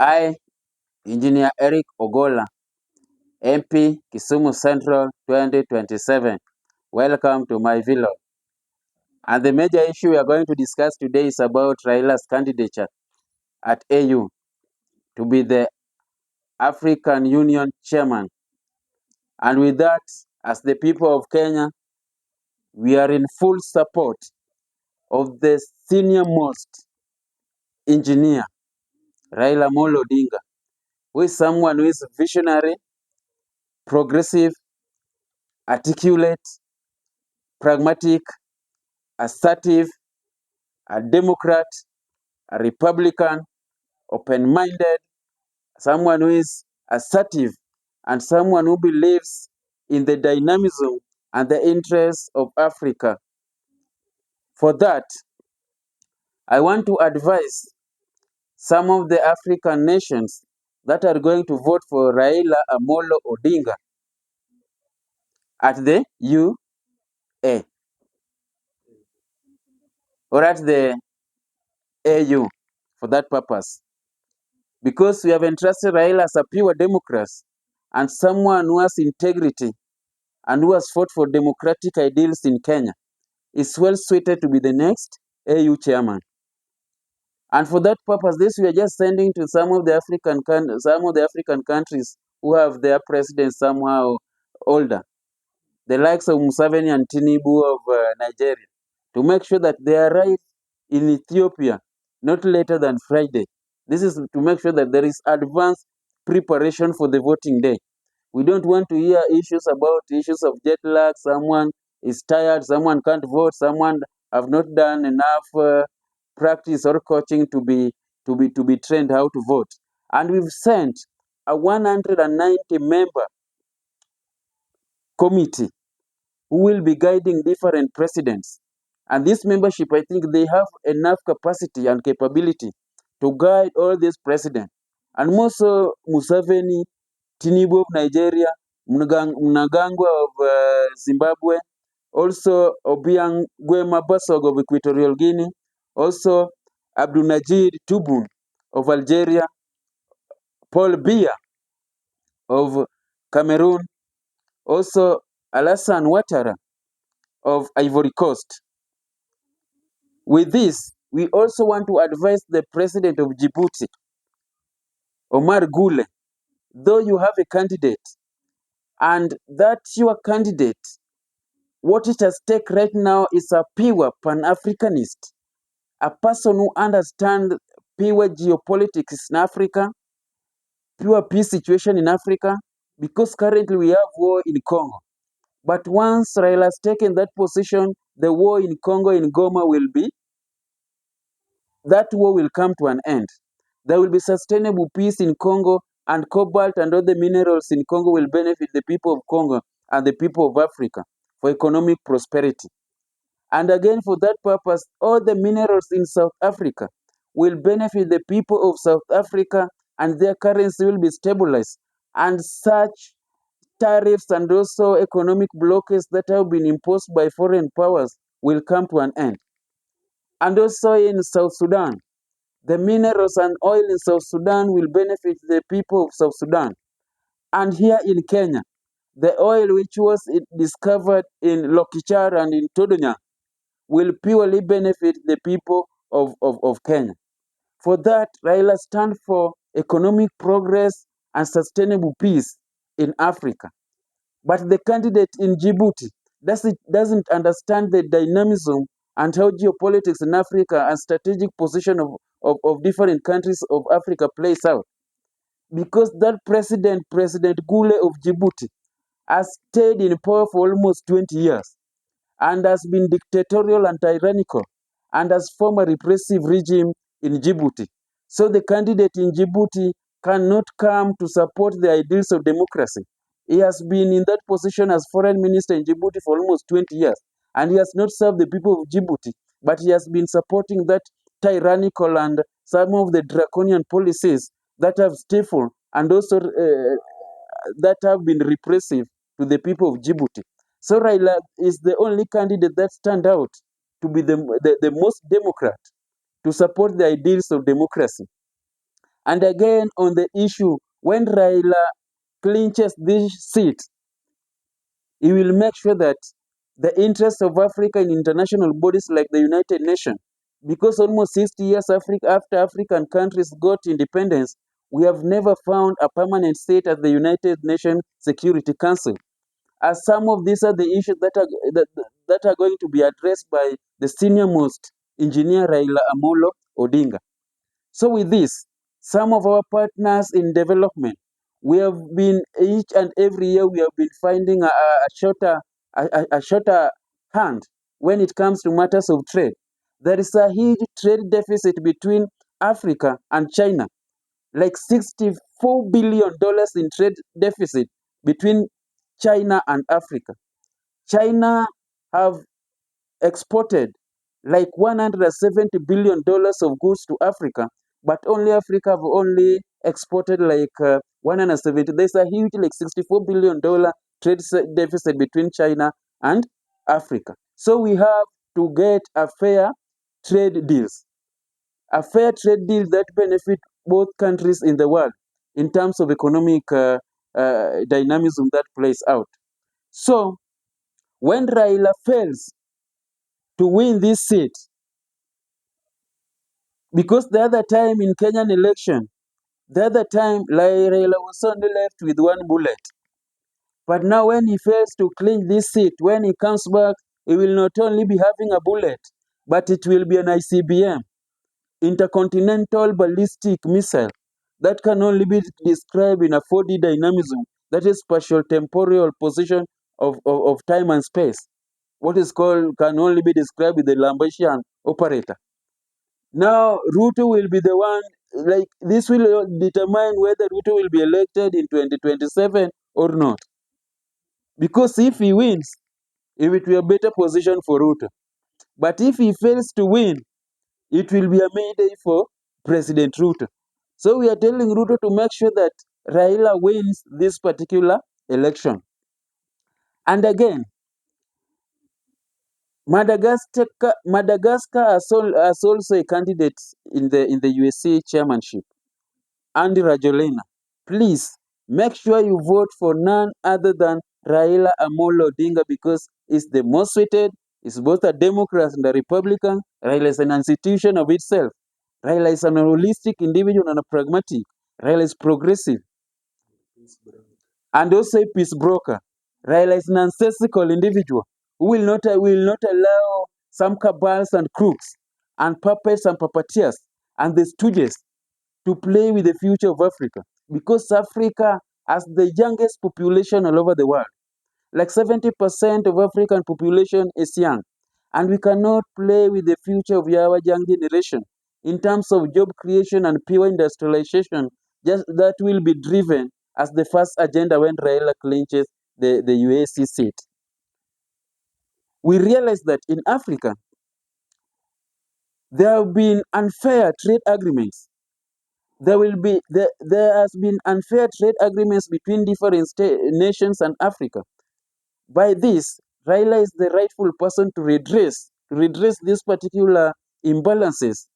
I, Engineer Eric Ogola, MP, Kisumu Central 2027. Welcome to my vlog. And the major issue we are going to discuss today is about Raila's candidature at AU to be the African Union chairman. And with that, as the people of Kenya, we are in full support of the senior most engineer, Raila Odinga, who is someone who is visionary, progressive, articulate, pragmatic, assertive, a Democrat, a Republican, open-minded, someone who is assertive, and someone who believes in the dynamism and the interests of Africa. For that, I want to advise some of the African nations that are going to vote for Raila Amolo Odinga at the UA or at the AU for that purpose. Because we have entrusted Raila as a pure Democrat and someone who has integrity and who has fought for democratic ideals in Kenya, is well suited to be the next AU chairman. And for that purpose, this we are just sending to some of the African countries who have their presidents somehow older, the likes of Museveni and Tinubu of Nigeria, to make sure that they arrive in Ethiopia not later than Friday. This is to make sure that there is advanced preparation for the voting day. We don't want to hear issues of jet lag, someone is tired, someone can't vote, someone have not done enough practice or coaching to be trained how to vote. And we've sent a 190-member committee who will be guiding different presidents. And this membership, I think they have enough capacity and capability to guide all these presidents. And also Museveni, Tinubu of Nigeria, Mnangagwa of Zimbabwe, also Obiang Nguema Basog of Equatorial Guinea, also Abdulnajid Tubun of Algeria, Paul Biya of Cameroon, also Alassane Ouattara of Ivory Coast. With this, we also want to advise the president of Djibouti, Omar Gule, though you have a candidate, and that your candidate, what it has taken right now is a pure Pan-Africanist, a person who understands pure geopolitics in Africa, pure peace situation in Africa, because currently we have war in Congo. But once Raila has taken that position, the war in Congo, in Goma that war will come to an end. There will be sustainable peace in Congo, and cobalt and other minerals in Congo will benefit the people of Congo and the people of Africa for economic prosperity. And again, for that purpose, all the minerals in South Africa will benefit the people of South Africa, and their currency will be stabilized. And such tariffs and also economic blockades that have been imposed by foreign powers will come to an end. And also in South Sudan, the minerals and oil in South Sudan will benefit the people of South Sudan. And here in Kenya, the oil which was discovered in Lokichar and in Todonya will purely benefit the people of Kenya. For that, Raila stands for economic progress and sustainable peace in Africa. But the candidate in Djibouti doesn't understand the dynamism and how geopolitics in Africa and strategic position of different countries of Africa plays out. Because that President Gule of Djibouti, has stayed in power for almost 20 years and has been dictatorial and tyrannical and has formed a repressive regime in Djibouti. So the candidate in Djibouti cannot come to support the ideals of democracy. He has been in that position as foreign minister in Djibouti for almost 20 years, and he has not served the people of Djibouti, but he has been supporting that tyrannical and some of the draconian policies that have stifled and also that have been repressive to the people of Djibouti. So Raila is the only candidate that stand out to be the most Democrat, to support the ideals of democracy. And again, on the issue, when Raila clinches this seat, he will make sure that the interests of Africa in international bodies like the United Nations, because almost 60 years after African countries got independence, we have never found a permanent seat at the United Nations Security Council. As some of these are the issues that are going to be addressed by the senior most engineer Raila Amolo Odinga. So with this, some of our partners in development, we have been each and every year we have been finding a shorter hand when it comes to matters of trade. There is a huge trade deficit between Africa and China, like $64 billion in trade deficit between China and Africa. China have exported like $170 billion of goods to Africa, but only Africa have only exported like 170. There's a huge like $64 billion trade deficit between China and Africa. So we have to get a fair trade deals, a fair trade deal that benefit both countries in the world in terms of economic dynamism that plays out. So when Raila fails to win this seat, because the other time in Kenyan election, the other time Raila was only left with one bullet. But now when he fails to clinch this seat, when he comes back, he will not only be having a bullet, but it will be an ICBM, intercontinental ballistic missile, that can only be described in a 4D dynamism, that is spatial temporal position of time and space. What is called can only be described with the Lambert operator. Now, Ruto will be the one, like, this will determine whether Ruto will be elected in 2027 or not. Because if he wins, it will be a better position for Ruto. But if he fails to win, it will be a mayday for President Ruto. So we are telling Ruto to make sure that Raila wins this particular election. And again, Madagascar has also a candidate in the USA chairmanship, Andy Rajolina. Please make sure you vote for none other than Raila Amolo Odinga, because he's the most suited. He's both a Democrat and a Republican. Raila is an institution of itself. Raila is an holistic individual and a pragmatic. Raila is progressive and also a peace broker. Raila is an ancestral individual who will not allow some cabals and crooks and puppets and puppeteers and the stooges to play with the future of Africa, because Africa has the youngest population all over the world. Like 70% of African population is young, and we cannot play with the future of our young generation in terms of job creation and pure industrialization. Just that will be driven as the first agenda when Raila clinches the UAC seat. We realize that in Africa, there have been unfair trade agreements. There has been unfair trade agreements between different nations and Africa. By this, Raila is the rightful person to redress these particular imbalances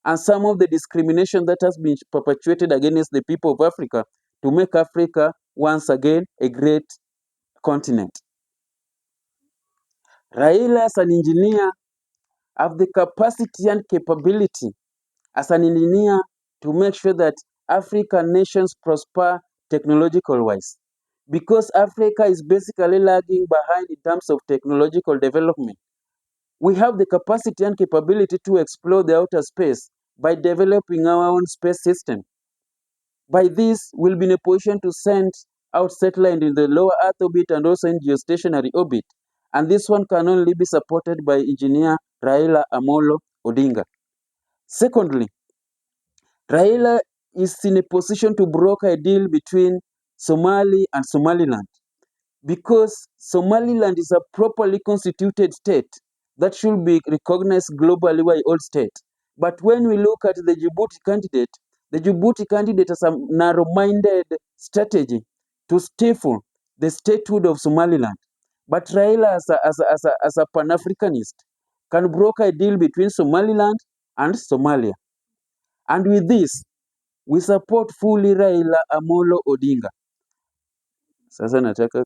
and some of the discrimination that has been perpetuated against the people of Africa to make Africa once again a great continent. Raila as an engineer have the capacity and capability as an engineer to make sure that African nations prosper technological wise. Because Africa is basically lagging behind in terms of technological development. We have the capacity and capability to explore the outer space by developing our own space system. By this, we'll be in a position to send out satellite in the lower Earth orbit and also in geostationary orbit. And this one can only be supported by engineer Raila Amolo Odinga. Secondly, Raila is in a position to broker a deal between Somali and Somaliland, because Somaliland is a properly constituted state that should be recognized globally by all states. But when we look at the Djibouti candidate has a narrow-minded strategy to stifle the statehood of Somaliland. But Raila, as a Pan-Africanist, can broker a deal between Somaliland and Somalia. And with this, We support fully Raila Amolo Odinga. Sasa nataka.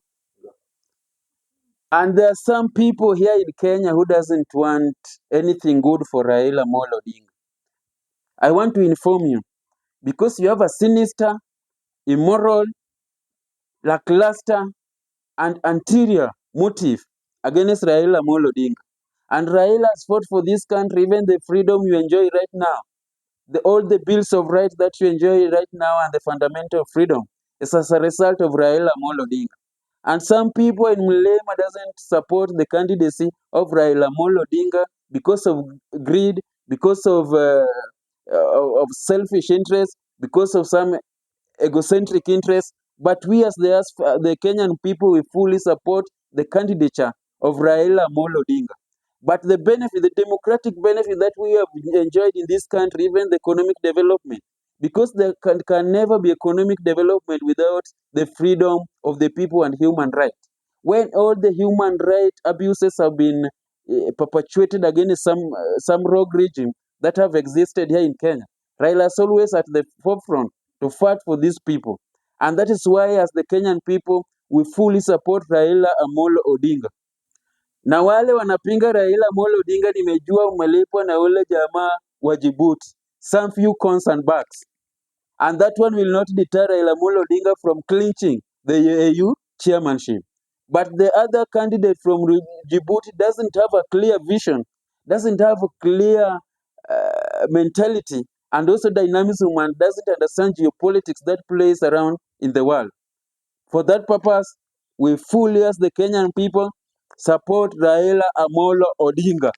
And there are some people here in Kenya who doesn't want anything good for Raila Amolo Odinga. I want to inform you, because you have a sinister, immoral, lackluster, and anterior motive against Raila Amolo Odinga. And Raila has fought for this country, even the freedom you enjoy right now. All the bills of rights that you enjoy right now and the fundamental freedom is as a result of Raila Amolo Odinga. And some people in Mulema doesn't support the candidacy of Raila Amolo Odinga because of greed, because of selfish interest, because of some egocentric interests. But we as the Kenyan people, we fully support the candidature of Raila Amolo Odinga. But the benefit, the democratic benefit that we have enjoyed in this country, even the economic development, because there can never be economic development without the freedom of the people and human rights. When all the human rights abuses have been perpetuated against some rogue regime that have existed here in Kenya, Raila is always at the forefront to fight for these people. And that is why, as the Kenyan people, we fully support Raila Amolo Odinga. Na wale wanapinga Raila Amolo Odinga, nimejua umelipwa na ule jamaa wa Djibouti, some few cons and bucks. And that one will not deter Raila Amolo Odinga from clinching the AU chairmanship. But the other candidate from Djibouti doesn't have a clear vision, doesn't have a clear mentality, and also dynamism, and doesn't understand geopolitics that plays around in the world. For that purpose, we fully, as the Kenyan people, support Raila Amolo Odinga.